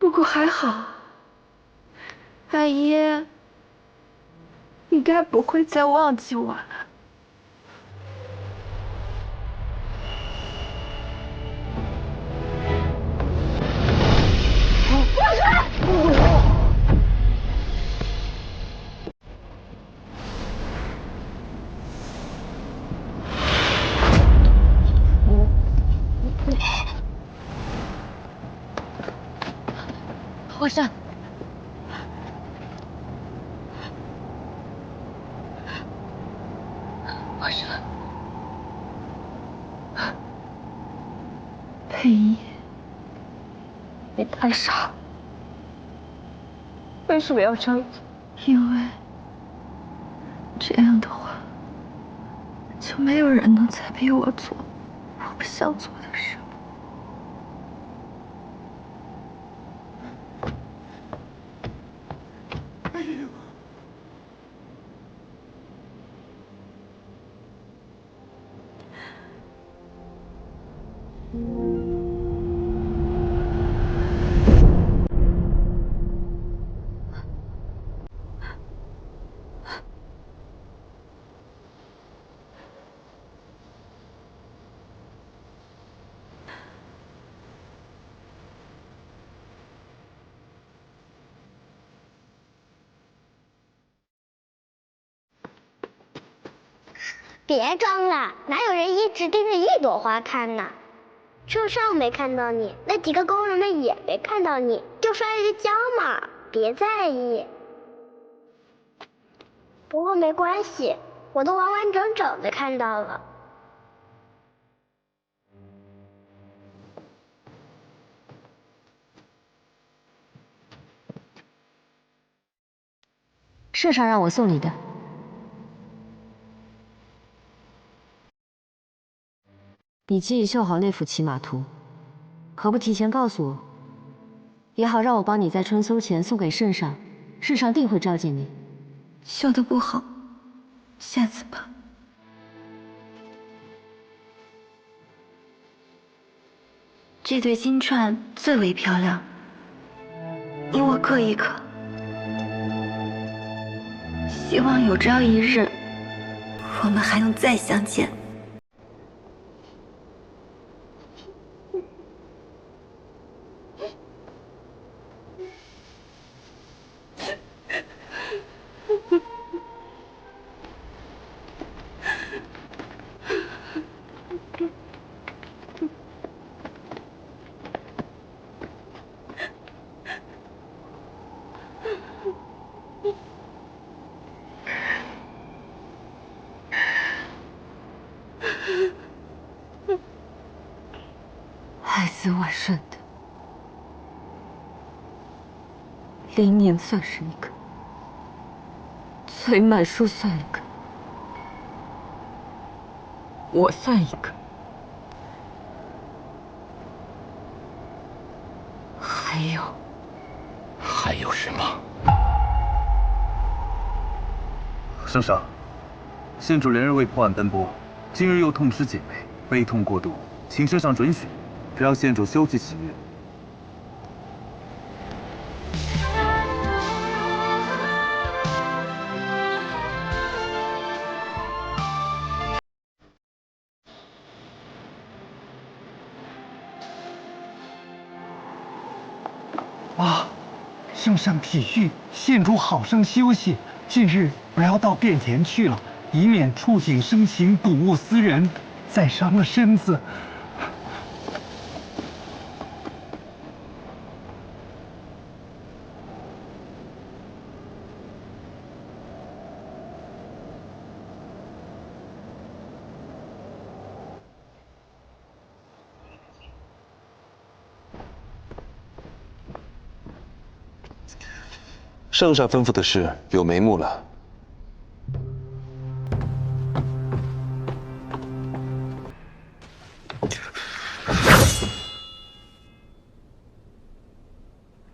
不过还好，阿姨，你该不会再忘记我了？皇上，皇上，佩仪，你太傻了，为什么要这样做？因为这样的话，就没有人能再逼我做我不想做的事。别装了，哪有人一直盯着一朵花看呢？圣上没看到你，那几个工人们也没看到你，就摔了个跤嘛，别在意。不过没关系，我都完完整整的看到了。圣上让我送你的。你既已绣好那幅骑马图，何不提前告诉我，也好让我帮你在春秋前送给圣上，圣上定会召见你。绣的不好，下次吧。这对金钏最为漂亮，你我各一颗。希望有朝一日，我们还能再相见。爱子万顺的灵年算是一个，崔曼书算一个，我算一个，还有什么？圣上，县主连日为破案奔波，今日又痛失姐妹，悲痛过度，请圣上准许，让县主休息几日。啊，圣上体恤，县主好生休息，近日不要到殿前去了，以免触景生情，睹物思人，再伤了身子。圣上吩咐的事有眉目了。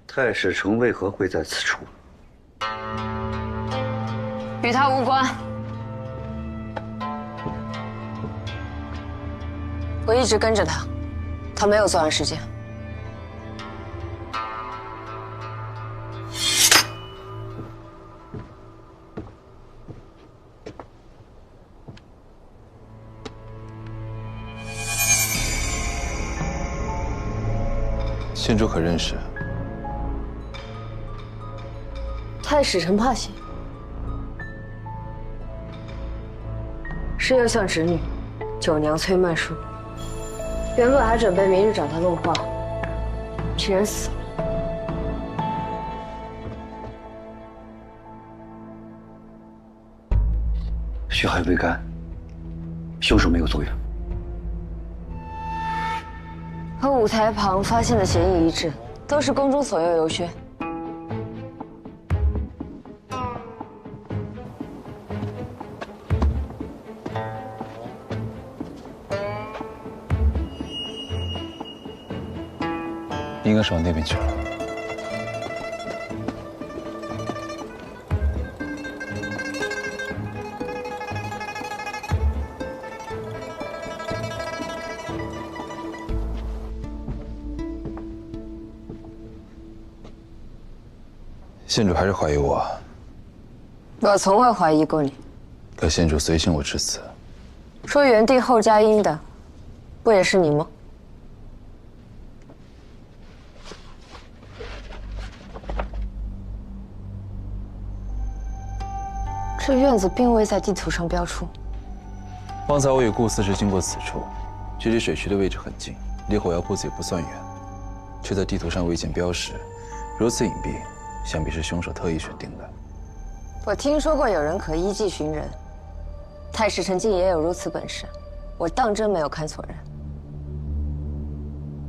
太史丞为何会在此处？与他无关。我一直跟着他，他没有作案时间。县主可认识？太史陈怕喜，是右相侄女，九娘崔曼淑。原本还准备明日找她论话，竟然死了。血还未干，凶手没有作用。和舞台旁发现的嫌疑一致，都是宫中所用油靴。应该是往那边去了。县主还是怀疑我，我从未怀疑过你。可县主随行我至此，说原定后加音的，不也是你吗？这院子并未在地图上标出。方才我与顾司时经过此处，距离水渠的位置很近，离火药铺子也不算远，却在地图上未见标识，如此隐蔽，想必是凶手特意选定的。我听说过有人可依计寻人，太史陈竟也有如此本事，我当真没有看错人。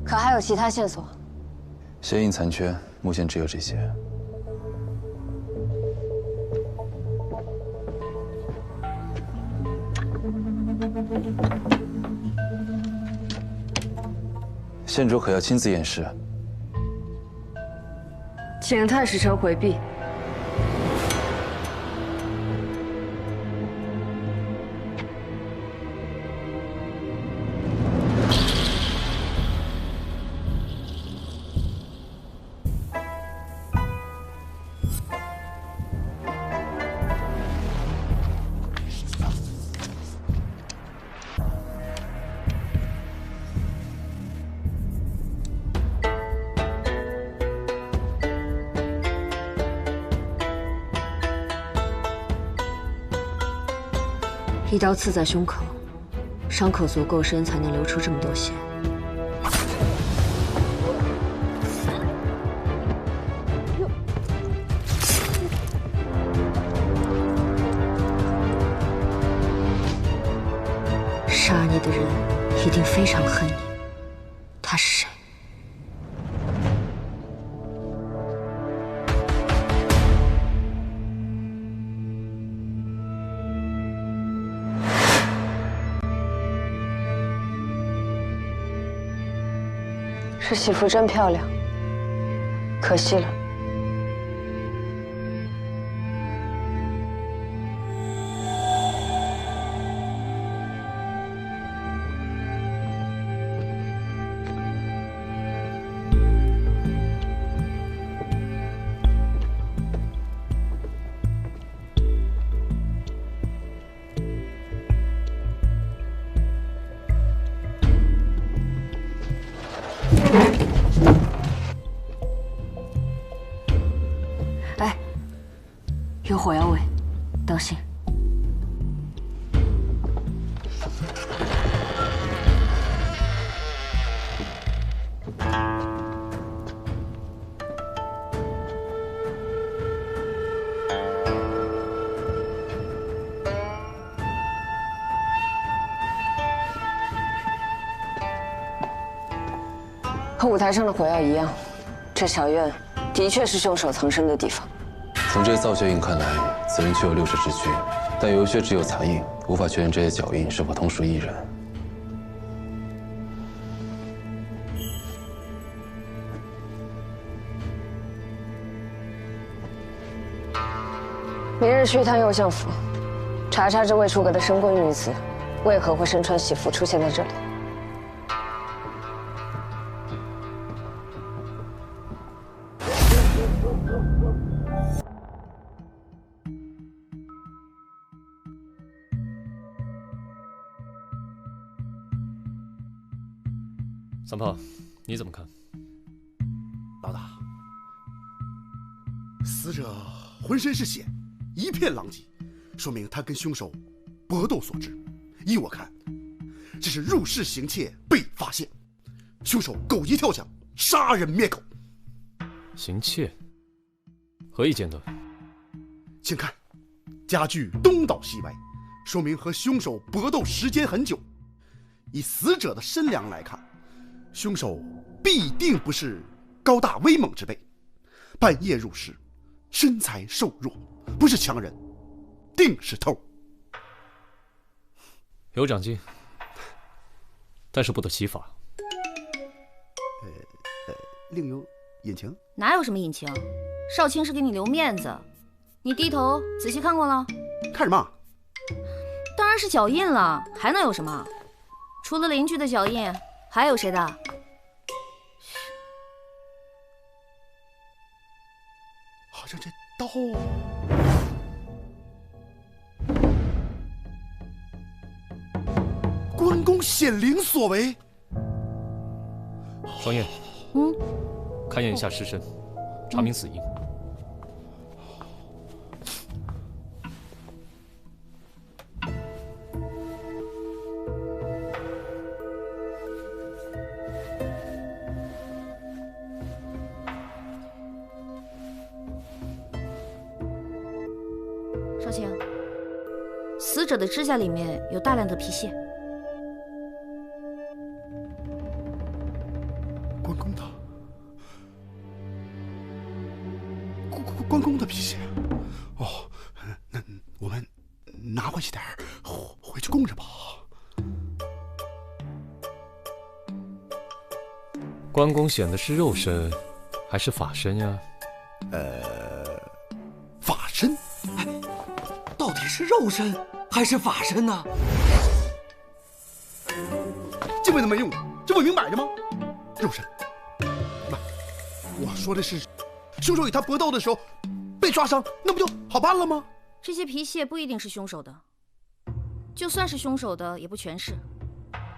可还有其他线索？鞋印残缺，目前只有这些。县主可要亲自验尸？请太史丞回避。一刀刺在胸口，伤口足够深，才能流出这么多血。杀你的人一定非常恨你，他是谁？这媳妇真漂亮，可惜了。哎，有火药味，当心！和舞台上的火药一样，这小院的确是凶手藏身的地方。从这些造血印看来，此人确有6世之躯，但油靴只有残印，无法确认这些脚印是否同属一人。明日去一趟右相府，查查这未出阁的深闺女子，为何会身穿喜服出现在这里。三胖，你怎么看？死者浑身是血，一片狼藉，说明他跟凶手搏斗所致。依我看，这是入室行窃被发现，凶手狗急跳墙，杀人灭口。行窃？何以见得？请看，家具东倒西歪，说明和凶手搏斗时间很久。以死者的身量来看，凶手必定不是高大威猛之辈，半夜入室，身材瘦弱，不是强人，定是偷。有长进，但是不得其法。另有隐情？哪有什么隐情？少卿是给你留面子，你低头仔细看过了？看什么？当然是脚印了，还能有什么？除了邻居的脚印，还有谁的？好像这刀……关公显灵所为。双燕，勘验一下尸身，查明死因。少卿，死者的指甲里面有大量的皮屑。关公的皮屑。哦，那我们拿回去点儿，回去供着吧。关公显的是肉身，还是法身呀？法身。到底是肉身还是法身呢？这问都没用的，这不明摆着吗？肉身。不，我说的是，凶手与他搏斗的时候被抓伤，那不就好办了吗？这些皮屑不一定是凶手的，就算是凶手的，也不全是。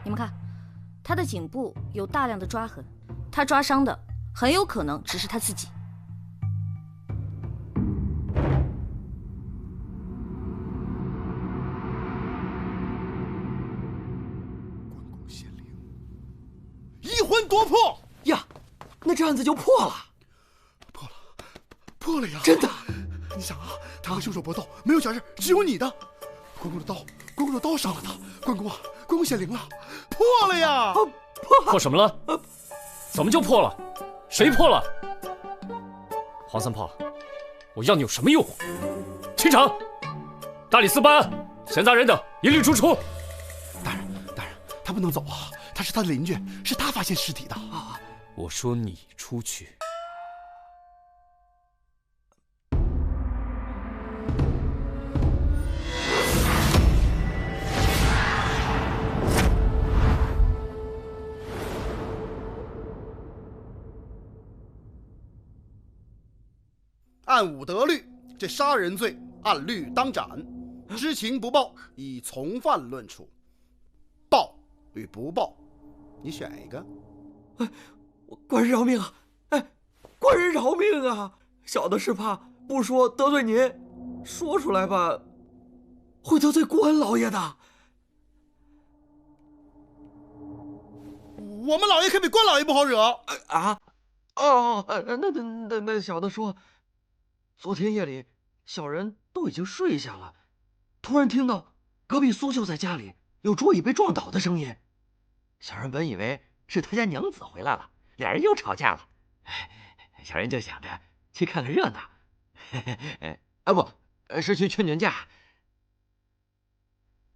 你们看，他的颈部有大量的抓痕，他抓伤的很有可能只是他自己。一魂夺魄呀，那这案子就破了，破了呀！真的，你想啊，他和凶手搏斗，没有假人，只有你的。关公的刀伤了他。关公显灵了，破了呀！破什么了？怎么就破了？谁破了？黄三炮，我要你有什么用？清场！大理寺办案，闲杂人等一律逐出。大人，他不能走啊！他是他的邻居，是他发现尸体的啊！我说你出去。按武德律，这杀人罪按律当斩，知情不报以从犯论处。报与不报，你选一个。官人饶命啊！官人饶命啊！小的是怕不说得罪您，说出来吧，会得罪关老爷的。我们老爷可比关老爷不好惹啊！那小的说，昨天夜里小人都已经睡下了，突然听到隔壁苏秀在家里有桌椅被撞倒的声音，小人本以为是他家娘子回来了，俩人又吵架了，小人就想着去看看热闹，不是去劝劝架。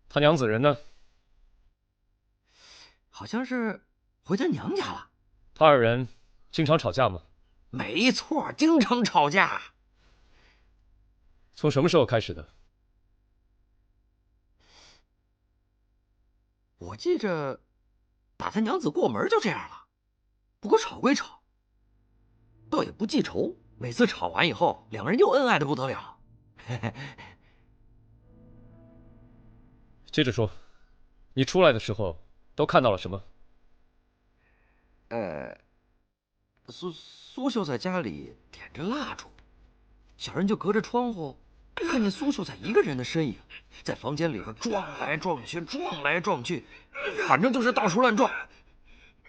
他娘子人呢？好像是回他娘家了。他二人经常吵架吗？没错，经常吵架。从什么时候开始的？我记着，打他娘子过门就这样了。不过吵归吵，倒也不记仇。每次吵完以后，两个人又恩爱的不得了。接着说，你出来的时候都看到了什么？苏秀在家里点着蜡烛，小人就隔着窗户看见苏秀才一个人的身影，在房间里边撞来撞去，撞来撞去，反正就是到处乱撞。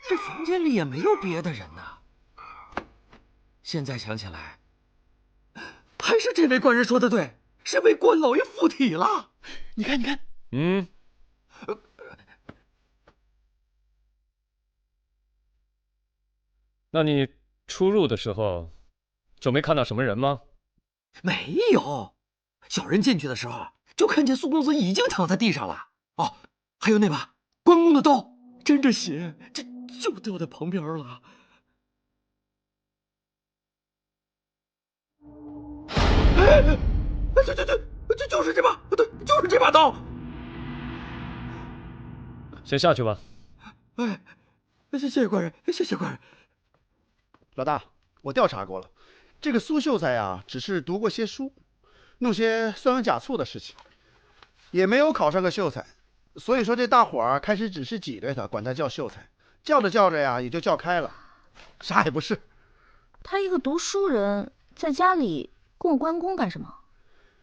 这房间里也没有别的人呐。现在想起来，还是这位官人说的对，是被关老爷附体了。你看，你看，那你出入的时候，就没看到什么人吗？没有，小人进去的时候就看见苏公子已经躺在地上了。哦，还有那把关公的刀，沾着血，就掉在旁边了。对，就是这把，对，就是这把刀。先下去吧。哎，谢谢官人，谢谢官人。老大，我调查过了，这个苏秀才呀，只是读过些书，弄些酸文假醋的事情，也没有考上个秀才。所以说这大伙儿开始只是挤兑他，管他叫秀才，叫着叫着呀，也就叫开了，啥也不是。他一个读书人，在家里供关公干什么？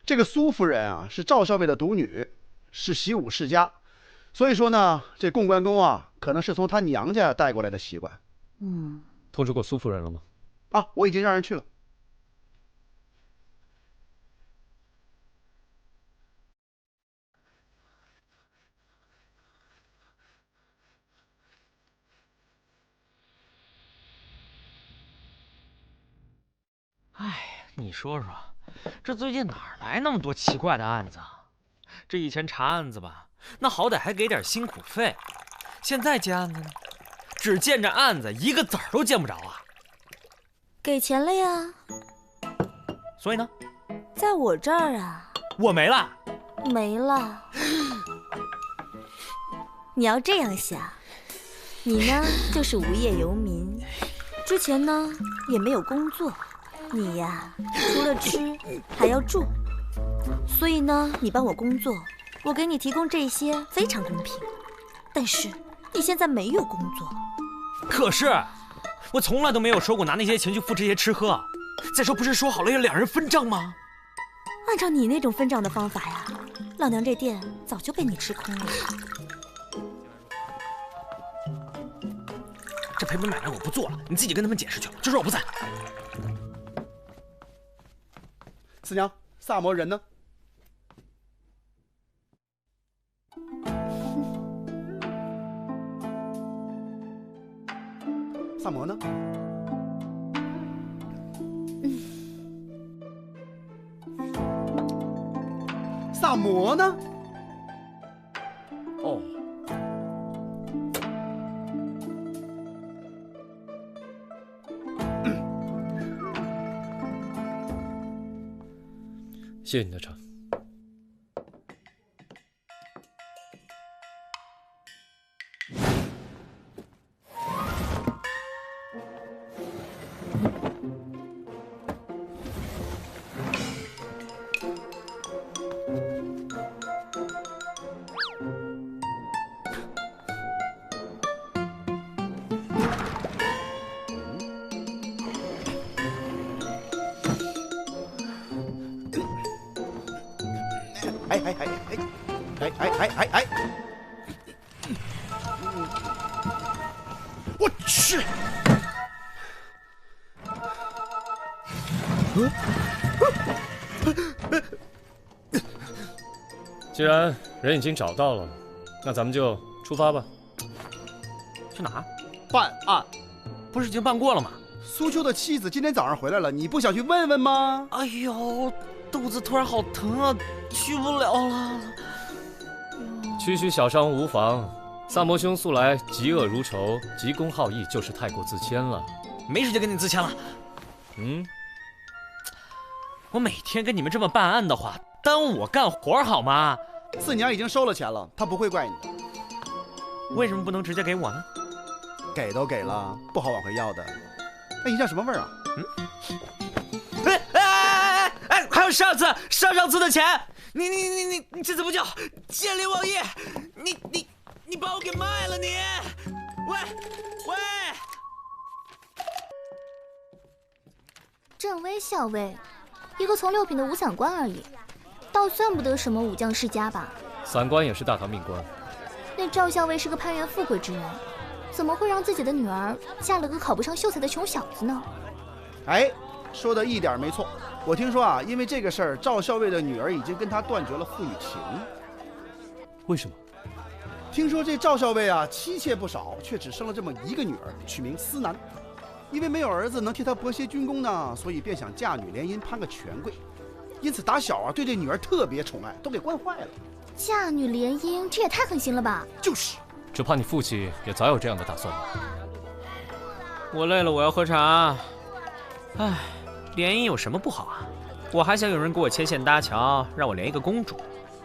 这个苏夫人啊，是赵校尉的独女，是习武世家，所以说呢，这供关公啊，可能是从他娘家带过来的习惯。通知过苏夫人了吗？啊，我已经让人去了。哎，你说说，这最近哪儿来那么多奇怪的案子啊？这以前查案子吧，那好歹还给点辛苦费，现在接案子呢，只见着案子，一个子儿都见不着啊！给钱了呀。所以呢，在我这儿啊，我没了，没了。你要这样想，你呢就是无业游民，之前呢也没有工作，你呀除了吃还要住，所以呢你帮我工作，我给你提供这些非常公平。但是你现在没有工作，可是我从来都没有说过拿那些钱去付这些吃喝。再说不是说好了要两人分账吗？按照你那种分账的方法呀，老娘这店早就被你吃空了。这赔本买卖我不做了，你自己跟他们解释去，就说我不在。四娘，萨摩人呢？萨摩呢？萨摩呢？哦。谢谢你的茶。哎！我去！既然人已经找到了，那咱们就出发吧。去哪儿？办案。不是已经办过了吗？苏秋的妻子今天早上回来了，你不想去问问吗？哎呦，肚子突然好疼啊，去不了了。区区小伤无妨，萨摩兄素来嫉恶如仇，急公好义，就是太过自谦了。没时间跟你自谦了。我每天跟你们这么办案的话，耽误我干活好吗？四娘已经收了钱了，她不会怪你的。为什么不能直接给我呢？给都给了，不好往回要的。哎，你叫什么味儿啊？还有上次的钱，你这怎么叫见利忘义？你把我给卖了你！喂！郑威校尉，一个从6品的武散官而已，倒算不得什么武将世家吧。散官也是大唐命官。那赵校尉是个攀援富贵之人，怎么会让自己的女儿嫁了个考不上秀才的穷小子呢？哎，说的一点没错。我听说啊，因为这个事儿，赵校尉的女儿已经跟他断绝了父女情。为什么？听说这赵校尉啊，妻妾不少，却只生了这么一个女儿，取名思南。因为没有儿子能替他博些军功呢，所以便想嫁女联姻，攀个权贵。因此打小啊，对这女儿特别宠爱，都给惯坏了。嫁女联姻，这也太狠心了吧！就是，只怕你父亲也早有这样的打算吧。我累了，我要喝茶。唉，联姻有什么不好啊？我还想有人给我牵线搭桥，让我连一个公主，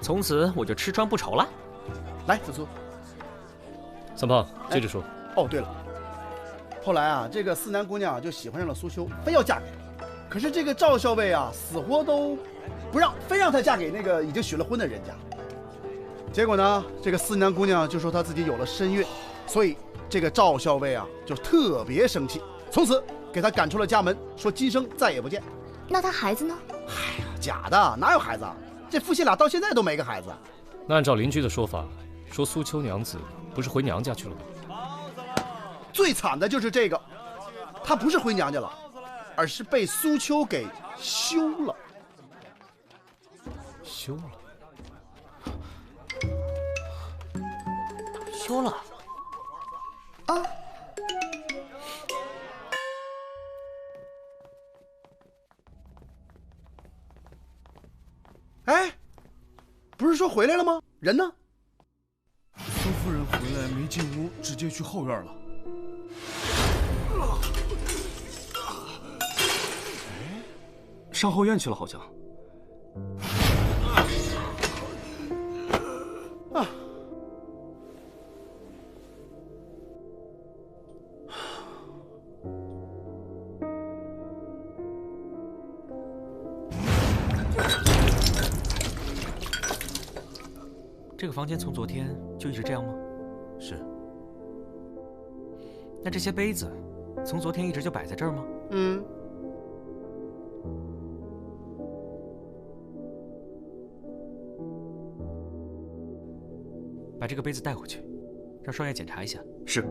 从此我就吃穿不愁了。来，子苏。三胖，接着说。哦，对了。后来啊，这个思南姑娘就喜欢上了苏秋，非要嫁给他。可是这个赵校尉啊，死活都不让，非让她嫁给那个已经许了婚的人家。结果呢，这个思南姑娘就说她自己有了身孕，所以这个赵校尉啊就特别生气，从此给她赶出了家门，说今生再也不见。那他孩子呢？哎呀，假的，哪有孩子啊？这夫妻俩到现在都没个孩子。那按照邻居的说法，说苏秋娘子不是回娘家去了吗？最惨的就是这个，她不是回娘家了，而是被苏秋给休了。休了？休了？啊！哎，不是说回来了吗？人呢？苏夫人回来没进屋，直接去后院了。上后院去了，好像。啊！这个房间从昨天就一直这样吗？是。那这些杯子从昨天一直就摆在这儿吗？嗯。把这个杯子带回去，让少爷检查一下。是。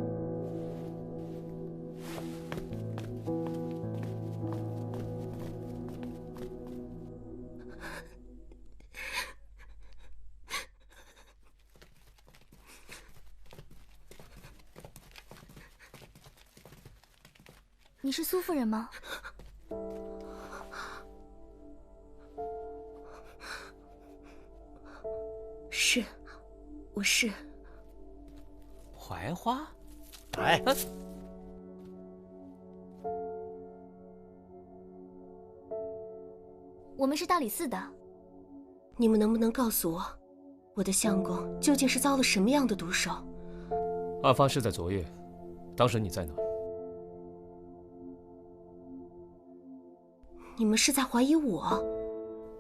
你是苏夫人吗？是，我是。槐花？哎，我们是大理寺的。你们能不能告诉我，我的相公究竟是遭了什么样的毒手？案发是在昨夜，当时你在哪？你们是在怀疑我？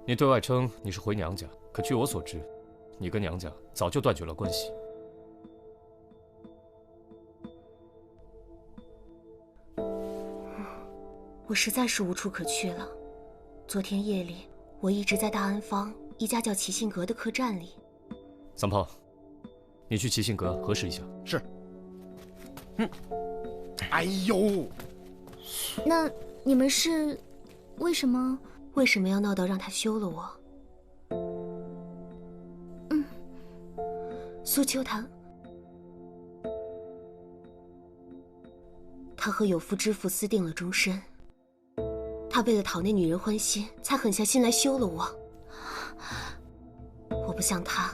你对外称你是回娘家，可据我所知，你跟娘家早就断绝了关系。我实在是无处可去了。昨天夜里，我一直在大安坊一家叫齐信阁的客栈里。三胖，你去齐信阁核实一下。是。哎呦，那你们是为什么？为什么要闹到让他休了我？苏秋她和有妇之妇私定了终身。他为了讨那女人欢心，才狠下心来休了我。我不像他，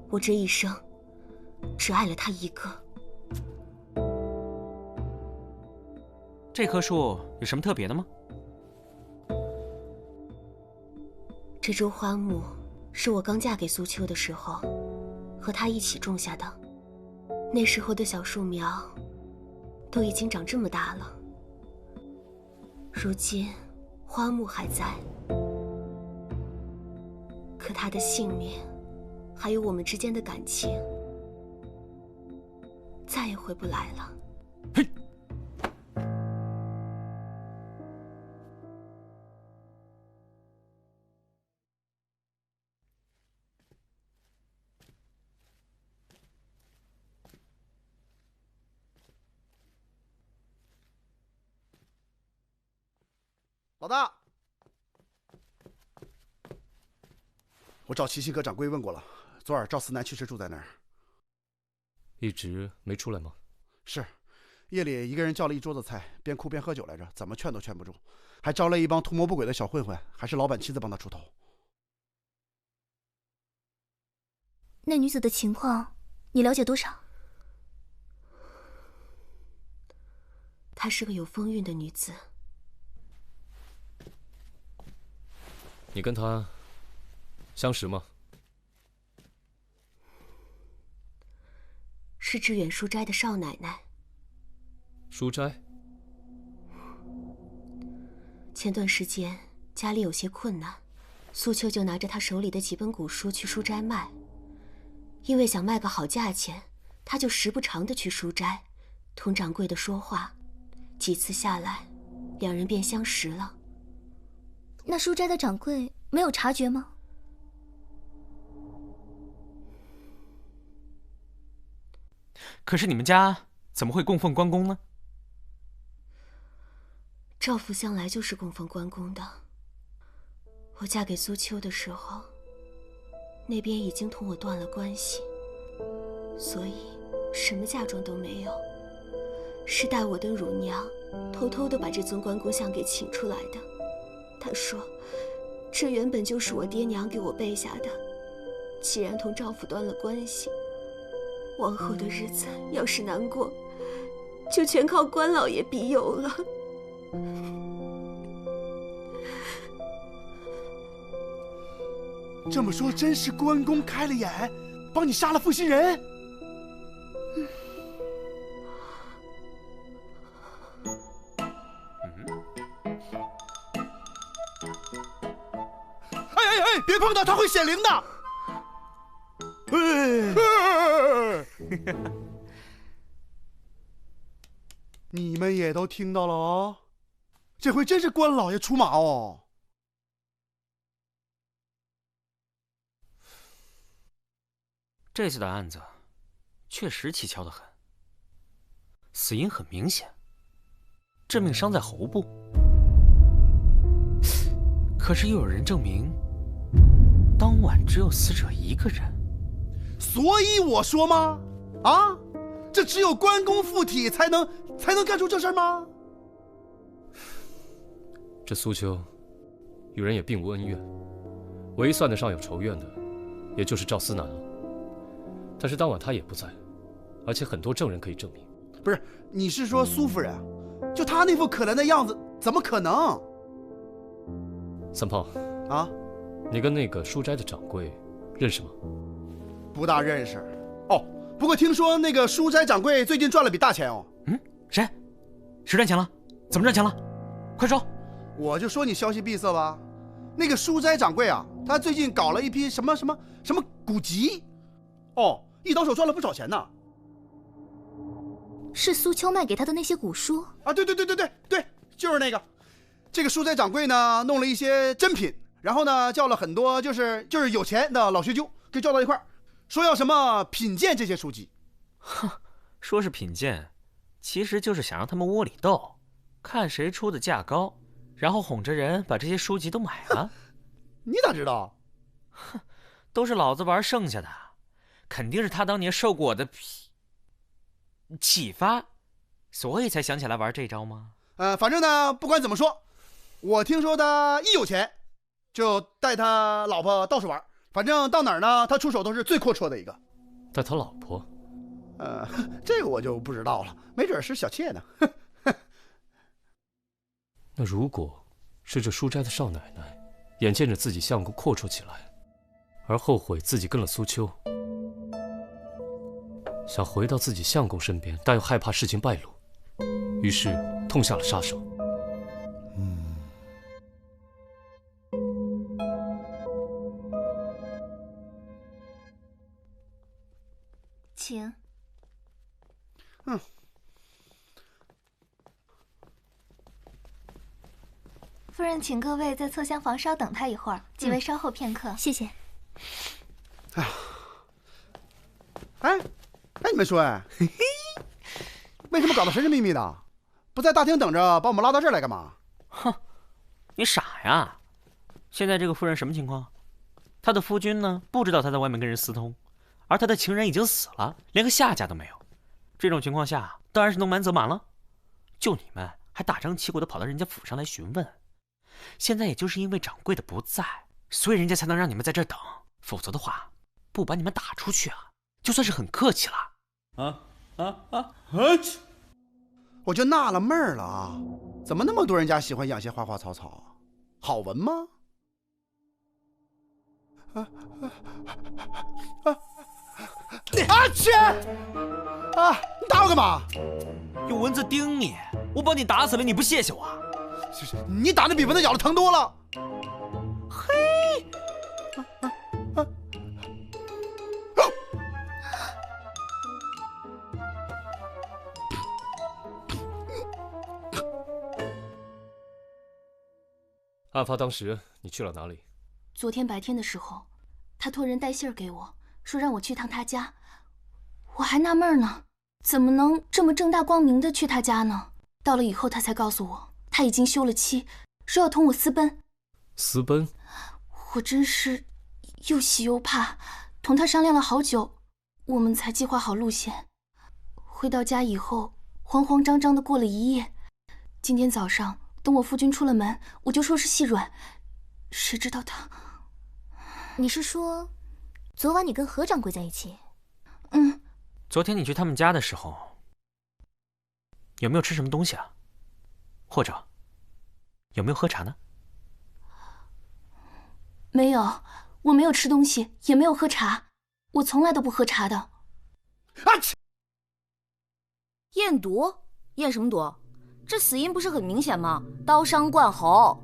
我这一生只爱了他一个。这棵树有什么特别的吗？这株花木是我刚嫁给苏秋的时候，和他一起种下的。那时候的小树苗都已经长这么大了，如今花木还在，可他的性命，还有我们之间的感情，再也回不来了。嘿！老大，我找齐新阁掌柜问过了，昨晚赵思南确实住在那儿。一直没出来吗？是，夜里一个人叫了一桌子菜，边哭边喝酒来着，怎么劝都劝不住，还招来一帮图谋不轨的小混混，还是老板亲自帮他出头。那女子的情况，你了解多少？她是个有风韵的女子。你跟她相识吗？是致远书斋的少奶奶。书斋？前段时间家里有些困难，苏秋就拿着她手里的几本古书去书斋卖。因为想卖个好价钱，她就时不常的去书斋，同掌柜的说话。几次下来，两人便相识了。那书斋的掌柜没有察觉吗？可是你们家怎么会供奉关公呢？赵府向来就是供奉关公的。我嫁给苏秋的时候，那边已经同我断了关系，所以什么嫁妆都没有。是待我的乳娘偷偷的把这尊关公像给请出来的。她说，这原本就是我爹娘给我备下的，既然同赵府断了关系，往后的日子要是难过，就全靠关老爷庇佑了。这么说，真是关公开了眼，帮你杀了负心人？哎，别碰到，他会显灵的。你们也都听到了哦，这回真是关老爷出马哦。这次的案子确实蹊跷得很，死因很明显，致命伤在喉部。可是又有人证明，当晚只有死者一个人。所以我说吗？啊，这只有关公附体才能干出这事吗？这苏秋与人也并无恩怨，唯一算得上有仇怨的，也就是赵思南了。但是当晚他也不在，而且很多证人可以证明。不是，你是说苏夫人啊？就她那副可怜的样子，怎么可能？三炮啊，你跟那个书斋的掌柜认识吗？不大认识。哦，不过听说那个书斋掌柜最近赚了笔大钱哦。嗯，谁赚钱了？怎么赚钱了？快说！我就说你消息闭塞吧。那个书斋掌柜啊，他最近搞了一批什么古籍，哦，一倒手赚了不少钱呢。是苏秋卖给他的那些古书啊？对，就是那个。这个书斋掌柜呢，弄了一些珍品，然后呢，叫了很多就是有钱的老学究给叫到一块儿，说要什么品鉴这些书籍。哼，说是品鉴，其实就是想让他们窝里斗，看谁出的价高，然后哄着人把这些书籍都买了。你咋知道？哼，都是老子玩剩下的，肯定是他当年受过我的启发，所以才想起来玩这招吗？反正呢，不管怎么说，我听说他一有钱，就带他老婆到处玩，反正到哪儿呢，他出手都是最阔绰的一个。带他老婆？这个我就不知道了，没准是小妾呢。那如果是这书斋的少奶奶，眼见着自己相公阔绰起来，而后悔自己跟了苏秋，想回到自己相公身边，但又害怕事情败露，于是痛下了杀手。请。夫人，请各位在侧厢房稍等他一会儿，几位稍后片刻。谢谢。哎，你们说，为什么搞得神神秘秘的？不在大厅等着，把我们拉到这儿来干嘛？哼，你傻呀？现在这个夫人什么情况？她的夫君呢，不知道她在外面跟人私通，而她的情人已经死了，连个下家都没有。这种情况下，当然是能满则满了。就你们还大张旗鼓的跑到人家府上来询问，现在也就是因为掌柜的不在，所以人家才能让你们在这儿等，否则的话，不把你们打出去啊，就算是很客气了。我就纳了闷儿了啊，怎么那么多人家喜欢养些花花草草，好闻吗？去！啊！你打我干嘛？有蚊子叮你，我把你打死了，你不谢谢我？你打的比蚊子咬的疼多了。嘿！案发当时你去了哪里？昨天白天的时候，他托人带信儿给我，说让我去趟他家。我还纳闷呢，怎么能这么正大光明的去他家呢？到了以后，他才告诉我他已经休了妻，说要同我私奔。私奔？我真是又喜又怕，同他商量了好久，我们才计划好路线。回到家以后，慌慌张张的过了一夜。今天早上等我夫君出了门，我就说是细软，谁知道他……你是说，昨晚你跟何掌柜在一起？嗯。昨天你去他们家的时候，有没有吃什么东西啊？或者有没有喝茶呢？没有，我没有吃东西，也没有喝茶，我从来都不喝茶的。验毒？验什么毒？这死因不是很明显吗？刀伤贯喉。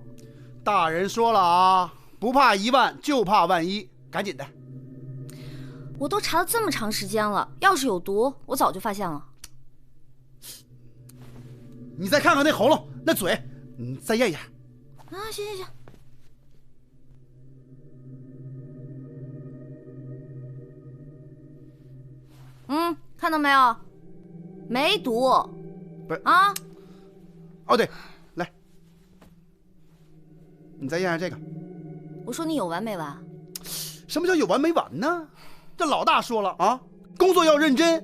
大人说了啊，不怕1万，就怕万一，赶紧的。我都查了这么长时间了，要是有毒，我早就发现了。你再看看那喉咙、那嘴，你再验一验。啊，行。看到没有？没毒。不是啊？哦，对，来，你再验验这个。我说你有完没完？什么叫有完没完呢？这老大说了啊，工作要认真。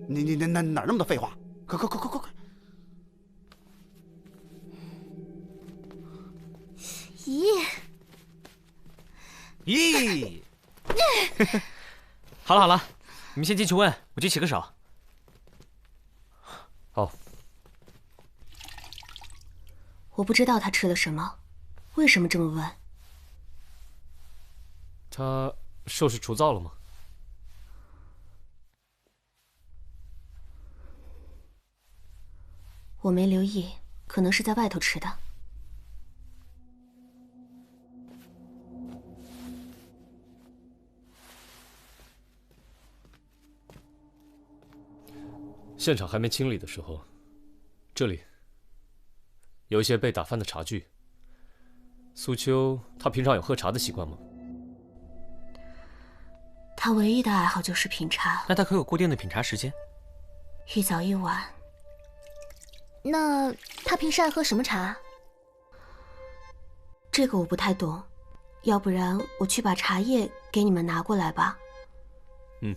你哪那么多废话？快！咦！好了，你们先进去问，我去洗个手。好。我不知道他吃了什么，为什么这么问？他受是除皂了吗？我没留意，可能是在外头吃的。现场还没清理的时候，这里有一些被打翻的茶具。苏秋，她平常有喝茶的习惯吗？他唯一的爱好就是品茶。那他可有固定的品茶时间？一早一晚。那他平时爱喝什么茶？这个我不太懂，要不然我去把茶叶给你们拿过来吧。嗯。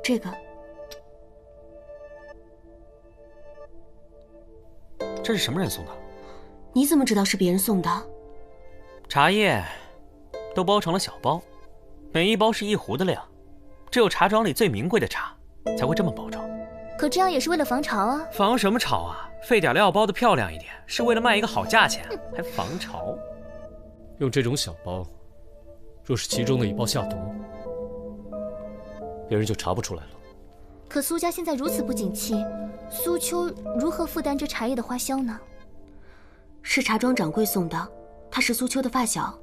这个。这是什么人送的？你怎么知道是别人送的？茶叶都包成了小包，每一包是1壶的量，只有茶庄里最名贵的茶才会这么包装。可这样也是为了防潮啊！防什么潮啊？费点料包的漂亮一点，是为了卖一个好价钱，还防潮？用这种小包，若是其中的一包下毒，别人就查不出来了。可苏家现在如此不景气，苏秋如何负担这茶叶的花销呢？是茶庄掌柜送的，他是苏秋的发小。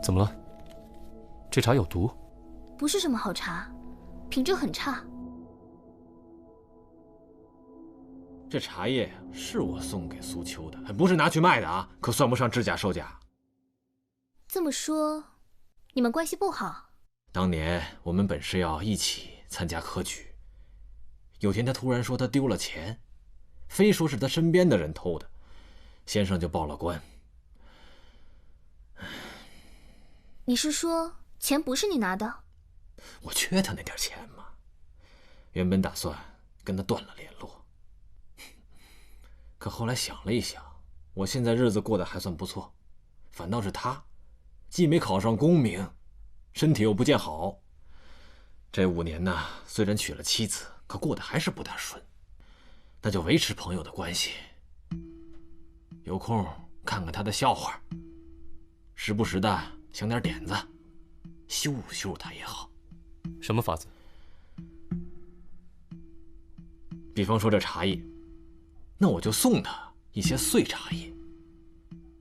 怎么了？这茶有毒？不是什么好茶，品质很差。这茶叶是我送给苏秋的，不是拿去卖的啊，可算不上制假售假。这么说，你们关系不好？当年我们本是要一起参加科举，有天他突然说他丢了钱，非说是他身边的人偷的，先生就报了官。你是说钱不是你拿的？我缺他那点钱吗？原本打算跟他断了联络，可后来想了一想，我现在日子过得还算不错，反倒是他，既没考上功名，身体又不见好。这5年呢，虽然娶了妻子，可过得还是不大顺。那就维持朋友的关系，有空看看他的笑话，时不时的想点点子，羞辱羞辱他也好。什么法子？比方说这茶叶，那我就送他一些碎茶叶，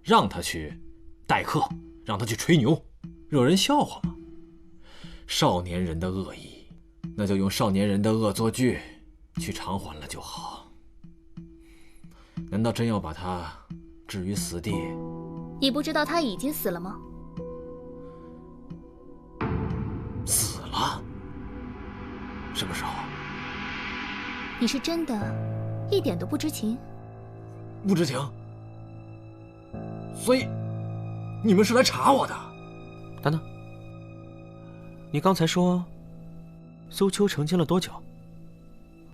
让他去待客，让他去吹牛，惹人笑话嘛。少年人的恶意，那就用少年人的恶作剧去偿还了就好。难道真要把他置于死地？你不知道他已经死了吗？死了？什么时候？你是真的一点都不知情？不知情？所以你们是来查我的？等等，你刚才说苏秋成亲了多久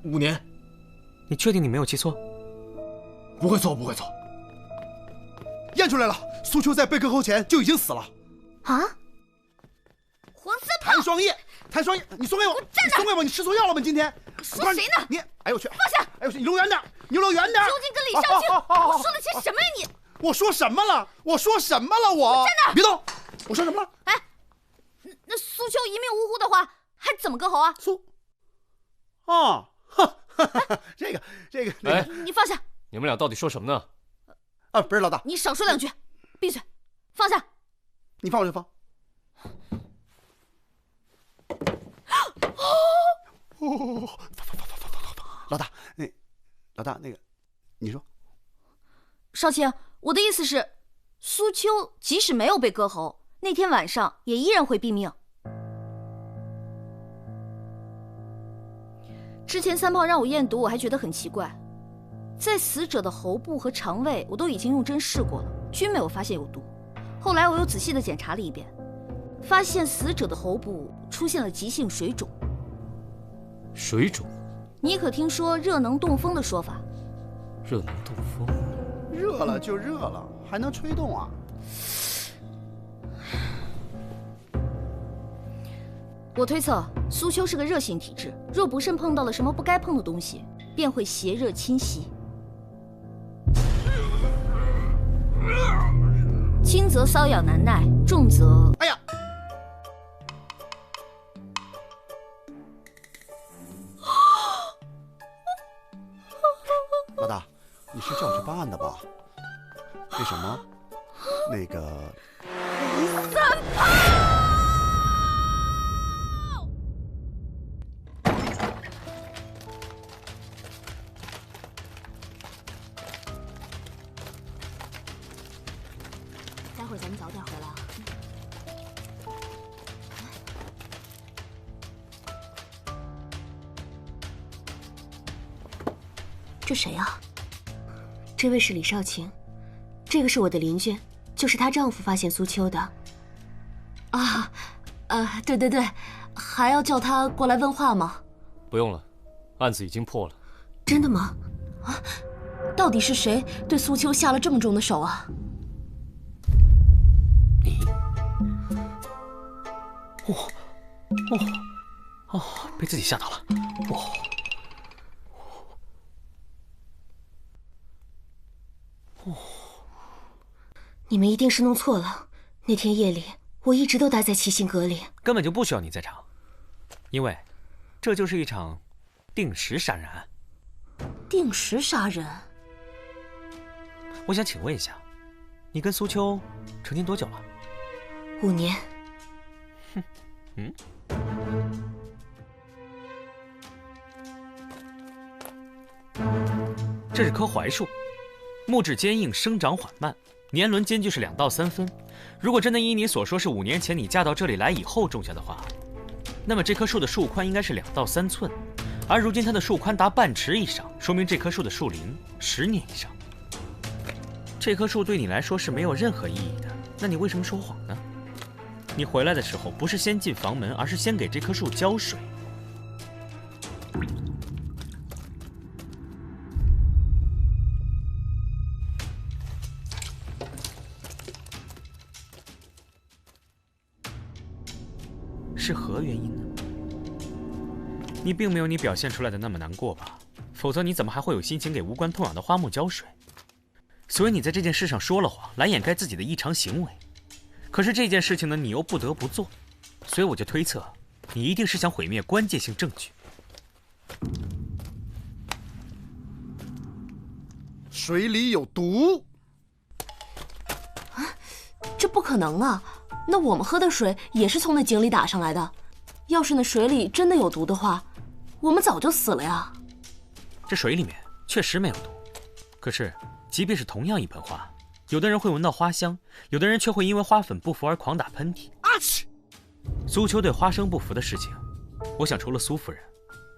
？5年。你确定你没有记错？不会错，不会错。验出来了，苏秋在被割喉前就已经死了。啊！黄三谭双叶，谭双叶，你送给我，你送给我，你吃错药了吗？今天说谁呢？你，哎呦我去！放下！哎呦我去！你离我远点，你离我远点！究竟跟李少卿，我说了些什么呀你？我说什么了？我说什么了？我站那！别动！我说什么了？哎，那苏秋一命呜呼的话，还怎么割喉啊？哦，这个，哎，你放下！你们俩到底说什么呢？啊，不是老大，你少说2句，闭嘴，放下！你放我就放。放！老大，老大那个，你说。少卿，我的意思是，苏秋即使没有被割喉，那天晚上也依然会毙命。之前3炮让我验毒，我还觉得很奇怪，在死者的喉部和肠胃，我都已经用针试过了，均没有发现有毒。后来我又仔细的检查了一遍，发现死者的喉部出现了急性水肿。水肿？你可听说热能动风的说法？热能动风？热了就热了，还能吹动啊？我推测苏秋是个热性体质，若不慎碰到了什么不该碰的东西，便会邪热侵袭。轻则瘙痒难耐，重则……哎呀！老大，你是叫我去办案的吧？那什么，那个3炮！待会儿咱们早点回来啊。这谁啊？这位是李少卿，这个是我的邻居，就是她丈夫发现苏秋的。啊，对对对，还要叫他过来问话吗？不用了，案子已经破了。真的吗？啊，到底是谁对苏秋下了这么重的手啊？被自己吓到了。你们一定是弄错了。那天夜里，我一直都待在七星阁里，根本就不需要你在场，因为这就是一场定时杀人案。定时杀人？我想请问一下，你跟苏秋成亲多久了？5年。这是棵槐树，木质坚硬，生长缓慢，年轮间距是2到3分，如果真的依你所说是5年前你嫁到这里来以后种下的话，那么这棵树的树宽应该是2到3寸，而如今它的树宽达半尺以上，说明这棵树的树龄10年以上。这棵树对你来说是没有任何意义的，那你为什么说谎呢？你回来的时候不是先进房门，而是先给这棵树浇水。是何原因呢？你并没有你表现出来的那么难过吧？否则你怎么还会有心情给无关痛痒的花木浇水？所以你在这件事上说了谎，来掩盖自己的异常行为。可是这件事情呢，你又不得不做，所以我就推测，你一定是想毁灭关键性证据。水里有毒！啊，这不可能啊！那我们喝的水也是从那井里打上来的。要是那水里真的有毒的话，我们早就死了呀。这水里面确实没有毒，可是即便是同样一盆花，有的人会闻到花香，有的人却会因为花粉不服而狂打喷嚏。啊嚏！苏秋对花生不服的事情，我想除了苏夫人，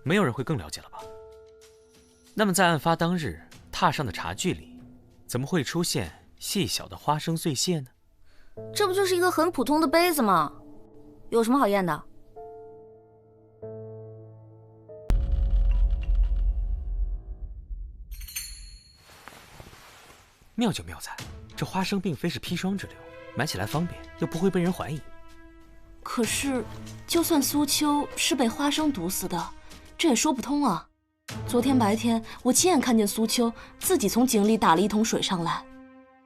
没有人会更了解了吧？那么在案发当日踏上的茶具里，怎么会出现细小的花生碎屑呢？这不就是一个很普通的杯子吗？有什么好验的？妙就妙在，这花生并非是砒霜之流，买起来方便，又不会被人怀疑。可是，就算苏秋是被花生毒死的，这也说不通啊。昨天白天我亲眼看见苏秋自己从井里打了一桶水上来，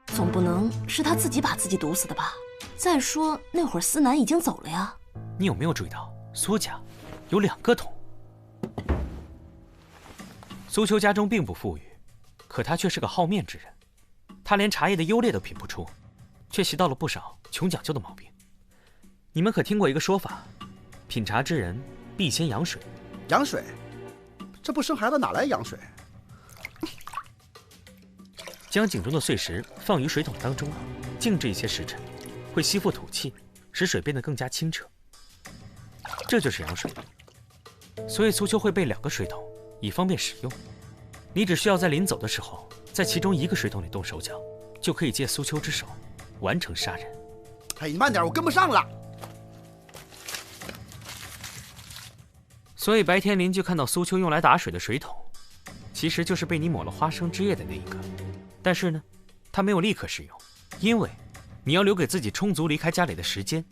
总不能是他自己把自己毒死的吧？再说那会儿思南已经走了呀。你有没有注意到苏家有2个桶？苏秋家中并不富裕，可他却是个好面之人。他连茶叶的优劣都品不出，却习到了不少穷讲究的毛病。你们可听过一个说法，品茶之人必先养水。养水？这不生孩子哪来养水？将井中的碎石放于水桶当中，静置一些时辰，会吸附土气，使水变得更加清澈。这就是养水。所以苏秋会备2个水桶，以方便使用。你只需要在临走的时候，在其中1个水桶里动手脚，就可以借苏秋之手完成杀人。哎，你慢点，我跟不上了。所以白天邻居看到苏秋用来打水的水桶，其实就是被你抹了花生汁液的那一个。但是呢，他没有立刻使用，因为你要留给自己充足离开家里的时间。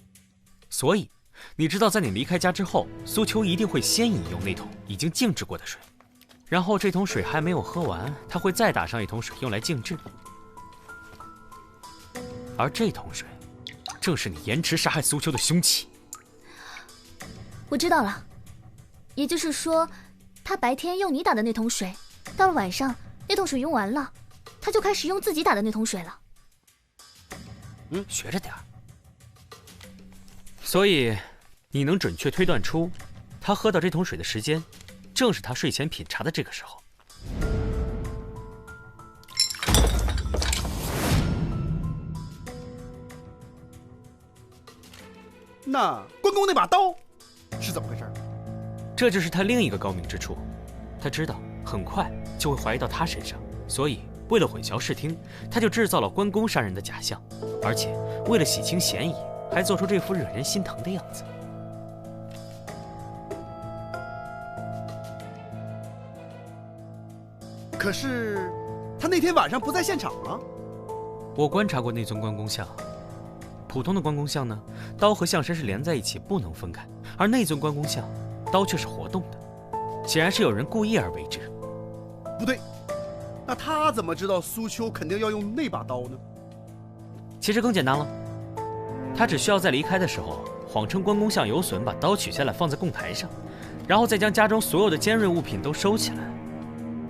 所以你知道，在你离开家之后，苏秋一定会先饮用那桶已经静置过的水。然后这桶水还没有喝完，他会再打上1桶水用来静置，而这桶水正是你延迟杀害苏秋的凶器。我知道了，也就是说，他白天用你打的那桶水，到了晚上那桶水用完了，他就开始用自己打的那桶水了。学着点儿。所以你能准确推断出，他喝到这桶水的时间，正是他睡前品茶的这个时候。那关公那把刀是怎么回事？这就是他另一个高明之处。他知道很快就会怀疑到他身上，所以为了混淆视听，他就制造了关公杀人的假象，而且为了洗清嫌疑，还做出这副惹人心疼的样子。可是他那天晚上不在现场啊。我观察过那尊关公像，普通的关公像呢，刀和象身是连在一起不能分开，而那尊关公像刀却是活动的，显然是有人故意而为之。不对，那他怎么知道苏秋肯定要用那把刀呢？其实更简单了，他只需要在离开的时候谎称关公像有损，把刀取下来放在供台上，然后再将家中所有的尖锐物品都收起来。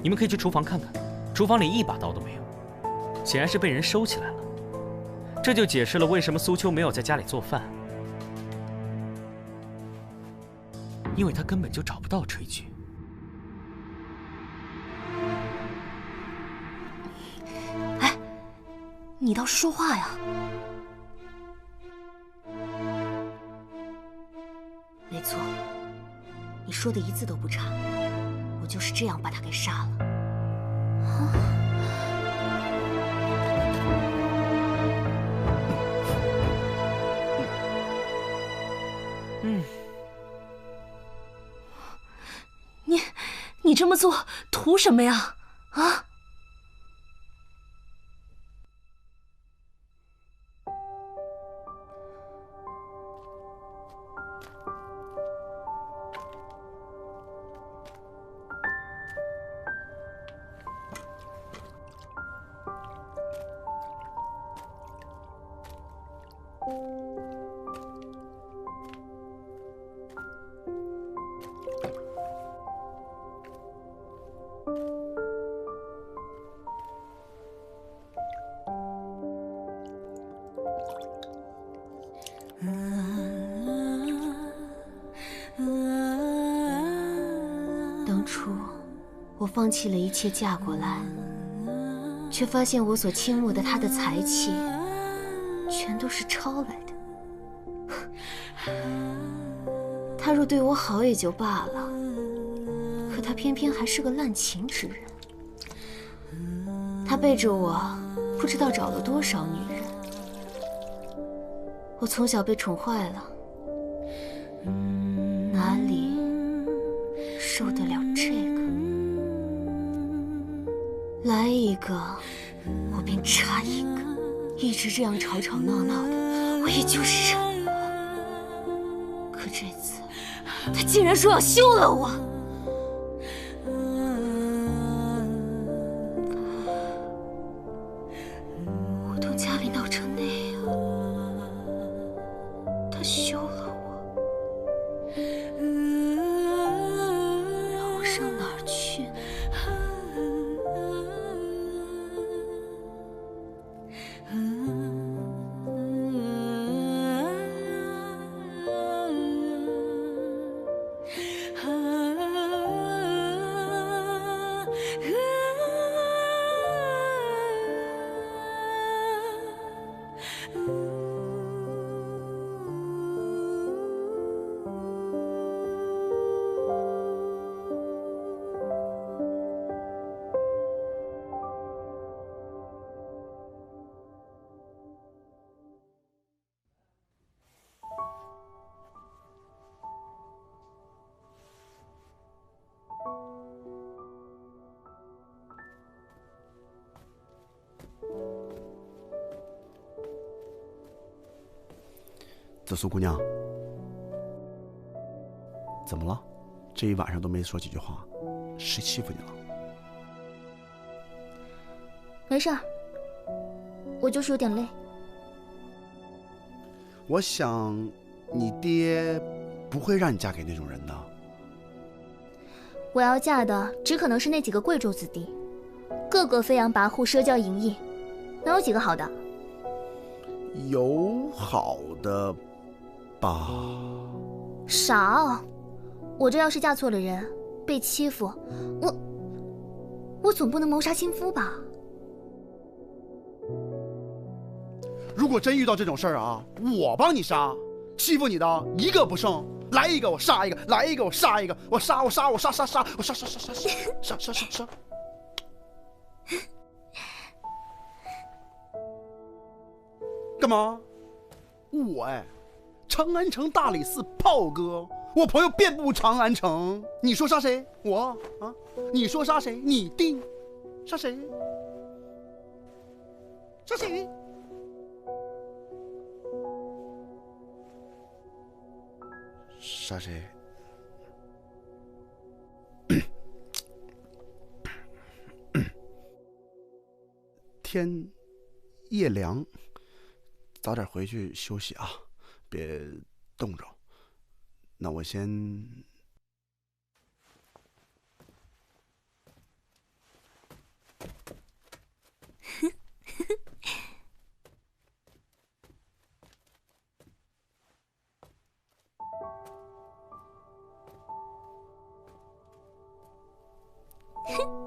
你们可以去厨房看看，厨房里1把刀都没有，显然是被人收起来了。这就解释了为什么苏秋没有在家里做饭，因为他根本就找不到炊具。哎，你倒是说话呀！说的一字都不差。我就是这样把他给杀了。你这么做图什么呀？啊？当初我放弃了一切嫁过来，却发现我所倾慕的他的才气，全都是抄来的。他若对我好也就罢了，可他偏偏还是个滥情之人。他背着我，不知道找了多少女人。我从小被宠坏了，哪里受得了这个？来一个，我便插一个，一直这样吵吵闹闹的，我也就忍了。可这次，他竟然说要休了我！我同家里闹成那样，他休了我，让我上哪儿去呢？紫苏姑娘，怎么了？这一晚上都没说几句话，谁欺负你了？没事儿，我就是有点累。我想，你爹不会让你嫁给那种人的。我要嫁的只可能是那几个贵胄子弟，个个飞扬跋扈、奢骄淫逸，能有几个好的？有好的吧？少！我这要是嫁错了人，被欺负，我总不能谋杀亲夫吧？如果真遇到这种事儿啊，我帮你杀，欺负你的一个不剩，来一个我杀一个，来一个我杀一个，我杀，干嘛？我长安城大理寺炮哥，我朋友遍布长安城，你说杀谁？我啊，你说杀谁？你定，杀谁？杀谁？杀谁？天夜凉，早点回去休息啊，别冻着。那我先。哼。